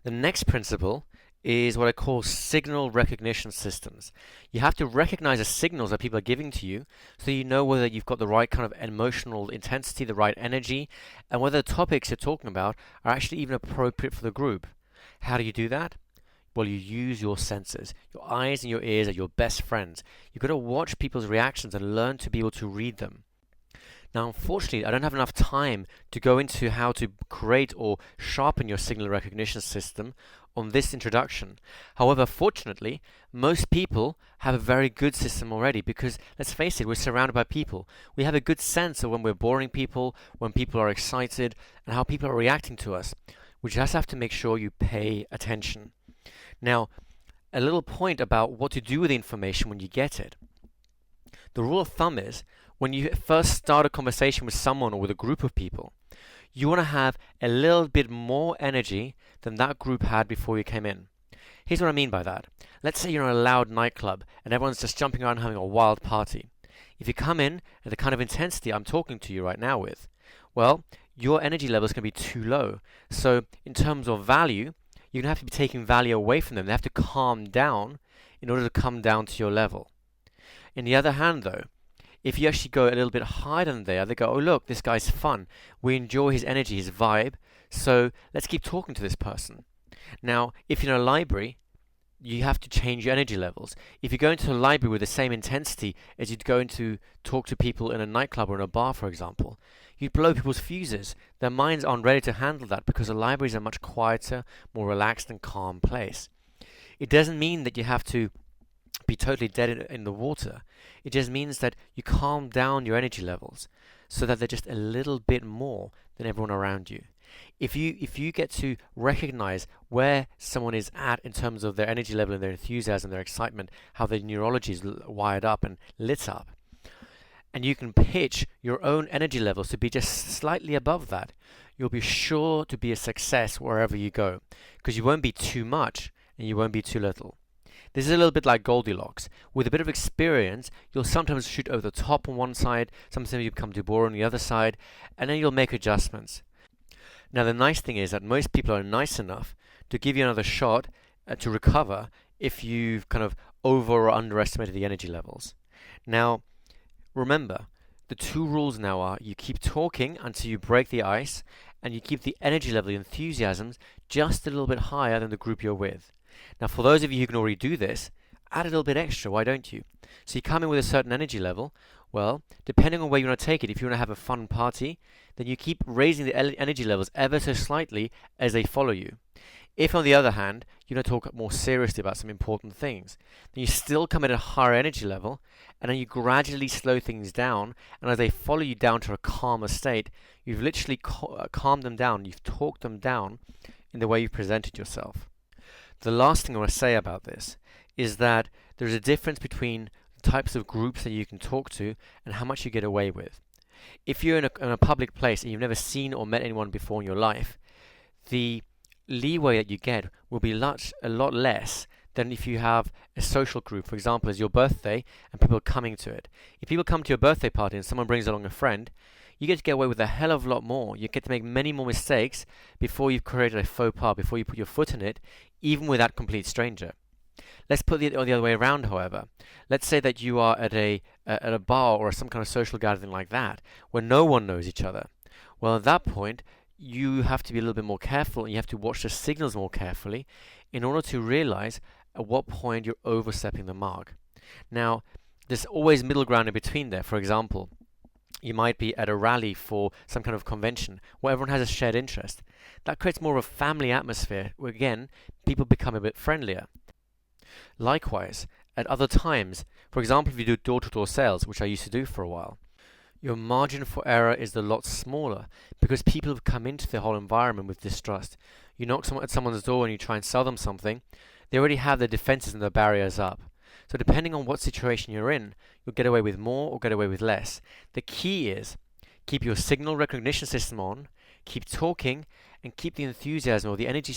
The next principle is what I call signal recognition systems. You have to recognize the signals that people are giving to you so you know whether you've got the right kind of emotional intensity, the right energy, and whether the topics you're talking about are actually even appropriate for the group. How do you do that? Well, you use your senses. Your eyes and your ears are your best friends. You've got to watch people's reactions and learn to be able to read them. Now, unfortunately, I don't have enough time to go into how to create or sharpen your signal recognition system on this introduction. However, fortunately, most people have a very good system already because, let's face it, we're surrounded by people. We have a good sense of when we're boring people, when people are excited, and how people are reacting to us. We just have to make sure you pay attention. Now, a little point about what to do with the information when you get it. The rule of thumb is, when you first start a conversation with someone or with a group of people, you want to have a little bit more energy than that group had before you came in. Here's what I mean by that. Let's say you're in a loud nightclub and everyone's just jumping around having a wild party. If you come in at the kind of intensity I'm talking to you right now with, well, your energy level is going to be too low. So in terms of value, you're going to have to be taking value away from them. They have to calm down in order to come down to your level. On the other hand, though, if you actually go a little bit higher than they go, oh look, this guy's fun. We enjoy his energy, his vibe, so let's keep talking to this person. Now, if you're in a library, you have to change your energy levels. If you go into a library with the same intensity as you'd go into talk to people in a nightclub or in a bar, for example, you'd blow people's fuses. Their minds aren't ready to handle that because the library is a much quieter, more relaxed and calm place. It doesn't mean that you have to be totally dead in the water. It just means that you calm down your energy levels so that they're just a little bit more than everyone around you. If you get to recognize where someone is at in terms of their energy level and their enthusiasm, their excitement, how their neurology is wired up and lit up, and you can pitch your own energy levels to be just slightly above that, you'll be sure to be a success wherever you go, because you won't be too much and you won't be too little. This is a little bit like Goldilocks. With a bit of experience, you'll sometimes shoot over the top on one side, sometimes you become too boring on the other side, and then you'll make adjustments. Now, the nice thing is that most people are nice enough to give you another shot to recover if you've kind of over or underestimated the energy levels. Now, remember, the two rules now are you keep talking until you break the ice, and you keep the energy level, the enthusiasms, just a little bit higher than the group you're with. Now, for those of you who can already do this, add a little bit extra, why don't you? So you come in with a certain energy level, well, depending on where you want to take it, if you want to have a fun party, then you keep raising the energy levels ever so slightly as they follow you. If, on the other hand, you want to talk more seriously about some important things, then you still come at a higher energy level, and then you gradually slow things down, and as they follow you down to a calmer state, you've literally calmed them down, you've talked them down in the way you've presented yourself. The last thing I want to say about this is that there's a difference between the types of groups that you can talk to and how much you get away with. If you're in a public place and you've never seen or met anyone before in your life, the leeway that you get will be a lot less than if you have a social group, for example, as your birthday and people are coming to it. If people come to your birthday party and someone brings along a friend, you get to get away with a hell of a lot more. You get to make many more mistakes before you've created a faux pas, before you put your foot in it, even with that complete stranger. Let's put it the other way around, however. Let's say that you are at a bar or some kind of social gathering like that, where no one knows each other. Well, at that point, you have to be a little bit more careful, and you have to watch the signals more carefully in order to realize at what point you're overstepping the mark. Now, there's always middle ground in between there. For example, you might be at a rally for some kind of convention where everyone has a shared interest. That creates more of a family atmosphere where, again, people become a bit friendlier. Likewise, at other times, for example, if you do door-to-door sales, which I used to do for a while, your margin for error is a lot smaller because people have come into the whole environment with distrust. You knock at someone's door and you try and sell them something, they already have their defenses and their barriers up. So depending on what situation you're in, you'll get away with more or get away with less. The key is keep your signal recognition system on, keep talking, and keep the enthusiasm or the energy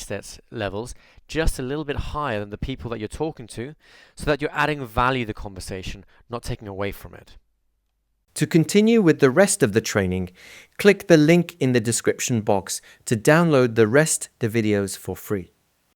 levels just a little bit higher than the people that you're talking to so that you're adding value to the conversation, not taking away from it. To continue with the rest of the training, click the link in the description box to download the rest of the videos for free.